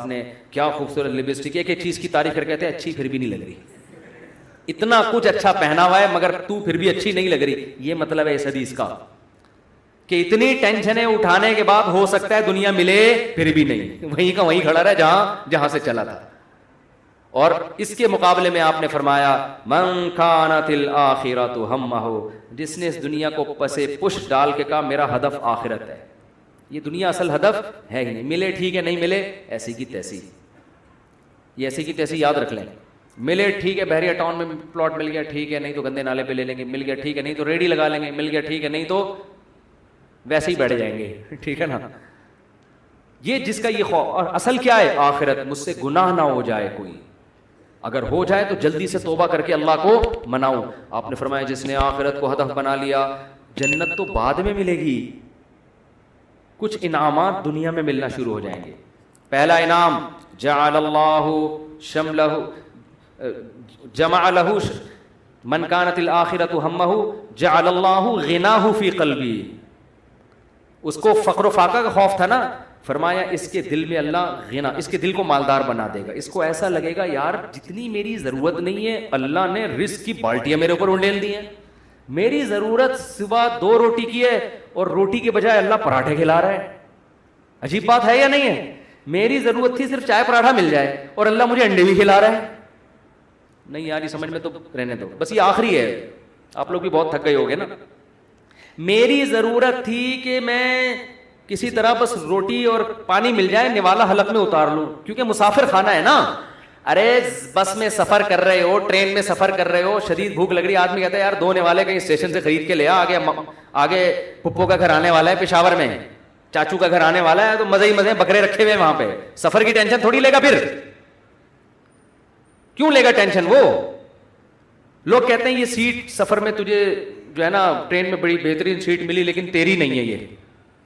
نے کیا خوبصورت لپسٹک، ایک ایک چیز کی تعریف کر کہتے ہیں اچھی پھر بھی نہیں لگ رہی، اتنا کچھ اچھا پہنا ہوا ہے مگر تو پھر بھی اچھی نہیں لگ رہی. یہ مطلب ہے اس حدیث کا کہ اتنی ٹینشنیں اٹھانے کے بعد ہو سکتا ہے دنیا ملے پھر بھی نہیں، وہیں کا وہیں کھڑا رہے جہاں سے چلا تھا. اور اس کے مقابلے میں آپ نے فرمایا من کانت الآخرۃ ہمہ، جس نے اس دنیا کو پسے پش ڈال کے کہا میرا ہدف آخرت ہے. یہ دنیا اصل ہدف ہے ہی نہیں، ملے ٹھیک ہے، نہیں ملے ایسی کی تیسی. یہ ایسی کی تیسی یاد رکھ لیں. ملے ٹھیک ہے، بحریہ ٹاؤن میں پلاٹ مل گیا ٹھیک ہے، نہیں تو گندے نالے پہ لے لیں گے، مل گیا ٹھیک ہے، نہیں تو ریڈی لگا لیں گے، مل گیا ٹھیک ہے، نہیں تو ویسے ہی بیٹھ جائیں گے. ٹھیک ہے نا. یہ جس کا یہ خوف، اور اصل کیا ہے آخرت، مجھ سے گناہ نہ ہو جائے کوئی، اگر ہو جائے تو جلدی سے توبہ کر کے اللہ کو مناؤ. آپ نے فرمایا جس نے آخرت کو ہدف بنا لیا، جنت تو بعد میں ملے گی، کچھ انعامات دنیا میں ملنا شروع ہو جائیں گے. پہلا انعام جعل اللہ شملہ جمع لہ من کانت الآخرۃ ہمہ جعل اللہ غناہ فی قلبی. اس کو فقر و فاقہ کا خوف تھا نا، فرمایا اس کے دل میں اللہ غنا، اس کے دل کو مالدار بنا دے گا. اس کو ایسا لگے گا یار جتنی میری ضرورت نہیں ہے اللہ نے رزق کی بالٹیاں میرے اوپر انڈیل دی ہیں. میری ضرورت صبح 2 روٹی کی ہے اور روٹی کے بجائے اللہ پراٹھے کھلا رہا ہے. عجیب بات ہے یا نہیں ہے؟ میری ضرورت تھی صرف چائے پراٹھا مل جائے اور اللہ مجھے انڈے بھی کھلا رہا ہے. نہیں یار یہ سمجھ میں تو رہنے دو، بس یہ آخری ہے، آپ لوگ بھی بہت تھک گئے ہوگے نا. میری ضرورت تھی کہ میں کسی طرح بس روٹی اور پانی مل جائے نوالا حلق میں اتار لوں، کیونکہ مسافر خانہ ہے نا. ارے بس میں سفر کر رہے ہو، ٹرین میں سفر کر رہے ہو، شدید بھوک لگ رہی ہے، آدمی کہتا ہے یار 2 نوالے کہیں اسٹیشن سے خرید کے لے آگے پپو کا گھر آنے والا ہے پشاور میں، چاچو کا گھر آنے والا ہے، تو مزے ہی مزے بکرے رکھے ہوئے وہاں پہ. سفر کی ٹینشن تھوڑی لے گا، پھر کیوں لے گا ٹینشن؟ وہ لوگ کہتے ہیں یہ سیٹ سفر میں تجھے جو ہے نا ٹرین میں بڑی بہترین سیٹ ملی لیکن تیری نہیں ہے، یہ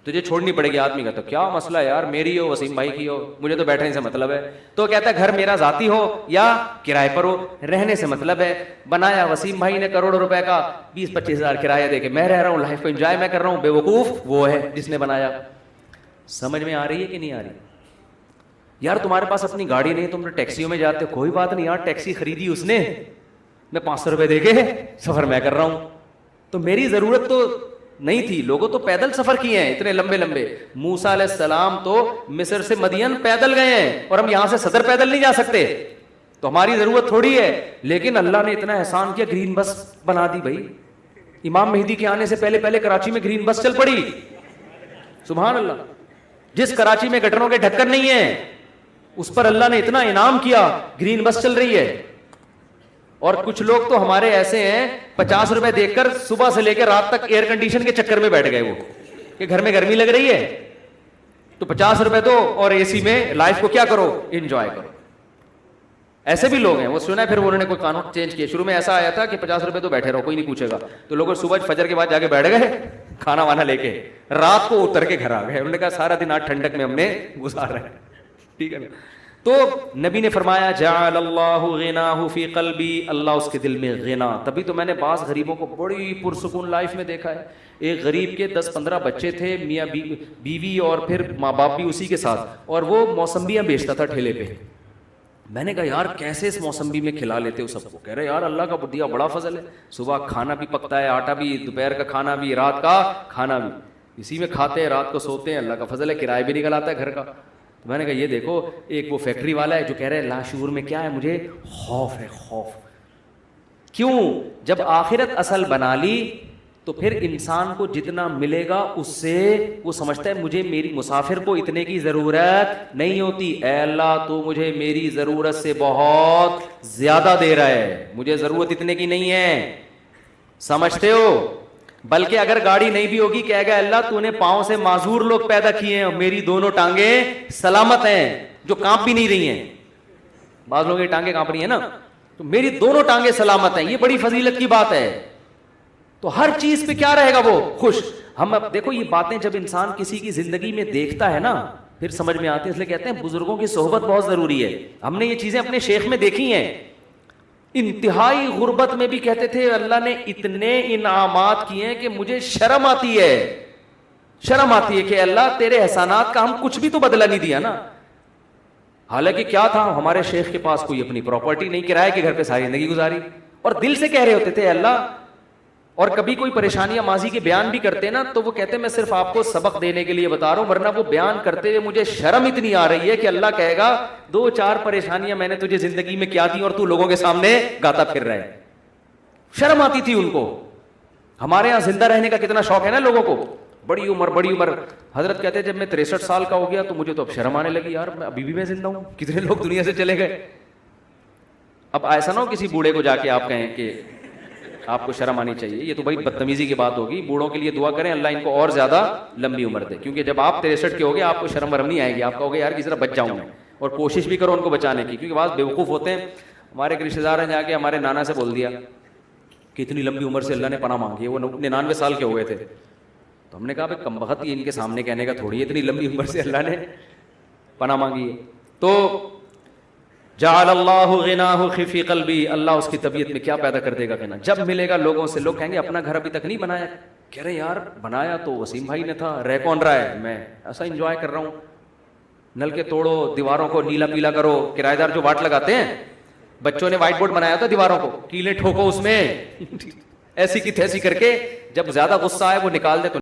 تجھے چھوڑنی پڑے گی. آدمی کہتا کیا مسئلہ ہے یار، میری ہو وسیم بھائی کی ہو، مجھے تو بیٹھنے سے مطلب ہے. تو کہتا ہے گھر میرا ذاتی ہو یا کرائے پر ہو، رہنے سے مطلب ہے. بنایا وسیم بھائی نے کروڑوں روپے کا، 20-25 ہزار کرایہ دے کے میں رہ رہا ہوں، لائف کو انجوائے میں کر رہا ہوں. بیوقوف وہ ہے جس نے بنایا. سمجھ میں آ رہی ہے کہ نہیں آ رہی؟ یار تمہارے پاس اپنی گاڑی نہیں، تم ٹیکسیوں میں جاتے ہو، کوئی بات نہیں یار، ٹیکسی خریدی اس نے، میں 500 روپے دے کے سفر میں کر رہا ہوں. تو میری ضرورت تو نہیں تھی، لوگوں تو پیدل سفر کیے ہیں اتنے لمبے لمبے. موسیٰ علیہ السلام تو مصر سے مدین پیدل گئے ہیں، اور ہم یہاں سے صدر پیدل نہیں جا سکتے، تو ہماری ضرورت تھوڑی ہے. لیکن اللہ نے اتنا احسان کیا، گرین بس بنا دی بھائی. امام مہدی کے آنے سے پہلے کراچی میں گرین بس چل پڑی. سبحان اللہ. جس کراچی میں گٹروں کے ڈھکن نہیں ہیں اس پر اللہ نے اتنا انعام کیا، گرین بس چل رہی ہے. اور کچھ لوگ تو ہمارے ایسے ہیں 50 روپے دیکھ کر صبح سے لے کے رات تک ایئر کنڈیشن کے چکر میں بیٹھ گئے، وہ کہ گھر میں گرمی لگ رہی ہے تو 50 روپے دو اور اے سی میں لائف کو کیا کرو، انجوائے کرو. ایسے بھی لوگ ہیں. وہ سنا ہے پھر انہوں نے کوئی قانون چینج کیا. شروع میں ایسا آیا تھا کہ 50 روپے تو بیٹھے رہو کوئی نہیں پوچھے گا، تو لوگ صبح فجر کے بعد جا کے بیٹھ گئے کھانا وانا لے کے، رات کو اتر کے گھر آ گئے. انہوں نے کہا سارا دن آج ٹھنڈک میں ہم نے گزارا ہے. ٹھیک ہے نا. تو نبی نے فرمایا جعل اللہ غناہ فی قلبی، اللہ اس کے دل میں غنا. تبھی تو میں نے بعض غریبوں کو بڑی پرسکون لائف میں دیکھا ہے. ایک غریب کے 10-15 بچے تھے، میاں بیوی اور پھر ماں باپ بھی اسی کے ساتھ، اور وہ موسمبیاں بیچتا تھا ٹھیلے پہ. میں نے کہا یار کیسے اس موسمبی میں کھلا لیتے ہو سب کو؟ کہہ رہے یار اللہ کا دیا بڑا فضل ہے، صبح کھانا بھی پکتا ہے، آٹا بھی، دوپہر کا کھانا بھی، رات کا کھانا بھی اسی میں کھاتے ہیں، رات کو سوتے ہیں، اللہ کا فضل ہے، کرایہ بھی نکل آتا ہے گھر کا. تو میں نے کہا یہ دیکھو، ایک وہ فیکٹری والا ہے جو کہہ رہے لاشعور میں کیا ہے، مجھے خوف ہے. خوف کیوں؟ جب آخرت اصل بنا لی تو پھر انسان کو جتنا ملے گا اس سے وہ سمجھتا ہے مجھے میری مسافر کو اتنے کی ضرورت نہیں ہوتی. اے اللہ تو مجھے میری ضرورت سے بہت زیادہ دے رہا ہے، مجھے ضرورت اتنے کی نہیں ہے. سمجھتے ہو؟ بلکہ اگر گاڑی نہیں بھی ہوگی کہے گا اللہ تو نے پاؤں سے معذور لوگ پیدا کیے ہیں، میری دونوں ٹانگیں سلامت ہیں جو کانپ بھی نہیں رہی ہیں. بعض لوگوں کی ٹانگیں کانپ رہی ہیں نا، تو میری دونوں ٹانگیں سلامت ہیں. یہ بڑی فضیلت کی بات ہے. تو ہر چیز پہ کیا رہے گا وہ خوش. ہم اب دیکھو یہ باتیں جب انسان کسی کی زندگی میں دیکھتا ہے نا پھر سمجھ میں آتی ہے. اس لیے کہتے ہیں بزرگوں کی صحبت بہت ضروری ہے. ہم نے یہ چیزیں اپنے شیخ میں دیکھی ہیں. انتہائی غربت میں بھی کہتے تھے اللہ نے اتنے انعامات کیے ہیں کہ مجھے شرم آتی ہے، شرم آتی ہے کہ اللہ تیرے احسانات کا ہم کچھ بھی تو بدلہ نہیں دیا نا. حالانکہ کیا تھا, ہمارے شیخ کے پاس کوئی اپنی پراپرٹی نہیں, کرائے کے گھر پہ ساری زندگی گزاری, اور دل سے کہہ رہے ہوتے تھے اللہ. اور کبھی کوئی پریشانیاں ماضی کے بیان بھی کرتے نا تو وہ کہتے میں صرف آپ کو سبق دینے کے لیے بتا رہا ہوں, ورنہ وہ بیان کرتے ہوئے مجھے شرم اتنی آ رہی ہے کہ اللہ کہے گا 2-4 پریشانیاں میں نے تجھے زندگی میں کیا دی اور تو لوگوں کے سامنے گاتا پھر رہا ہے. شرم آتی تھی ان کو. ہمارے یہاں زندہ رہنے کا کتنا شوق ہے نا لوگوں کو, بڑی عمر. حضرت کہتے ہیں جب میں 63 سال کا ہو گیا تو مجھے تو اب شرم آنے لگی, یار میں ابھی بھی میں زندہ ہوں, کتنے لوگ دنیا سے چلے گئے. اب ایسا نہ ہو کسی بوڑھے کو جا کے آپ کہیں کہ آپ کو شرم آنی چاہیے, یہ تو بھائی بدتمیزی کی بات ہوگی. بوڑھوں کے لیے دعا کریں اللہ ان کو اور زیادہ لمبی عمر دے, کیونکہ جب آپ 63 کے ہو گے آپ کو شرم ورم نہیں آئے گی, آپ کہو گے یار کس طرح بچ جاؤں میں, اور کوشش بھی کرو ان کو بچانے کی. کیونکہ بعض بیوقوف ہوتے ہیں, ہمارے ایک رشتے دار ہیں جا کے ہمارے نانا سے بول دیا کہ اتنی لمبی عمر سے اللہ نے پناہ مانگی ہے, وہ 99 سال کے ہو گئے تھے. تو ہم نے کہا بھائی کم بخت یہ ان کے سامنے کہنے کا تھوڑی ہے, اتنی لمبی عمر سے اللہ نے پناہ مانگی ہے. تو جعل اللہ غناہ خفی قلبی, اللہ اس کی طبیعت میں کیا پیدا کر دے گا غنا. جب ملے گا لوگوں سے, لوگ کہیں گے اپنا گھر ابھی تک نہیں بنایا, کہہ رہے یار بنایا تو وسیم بھائی نے تھا, رہ کون رہا ہے, میں ایسا انجوائے کر رہا ہوں. نل کے توڑو, دیواروں کو نیلا پیلا کرو, کرایہ دار جو واٹ لگاتے ہیں, بچوں نے وائٹ بورڈ بنایا تھا دیواروں کو, کیلیں ٹھوکو اس میں ایسی کی تیسی کر کے, جب زیادہ غصہ آئے وہ نکال دے تو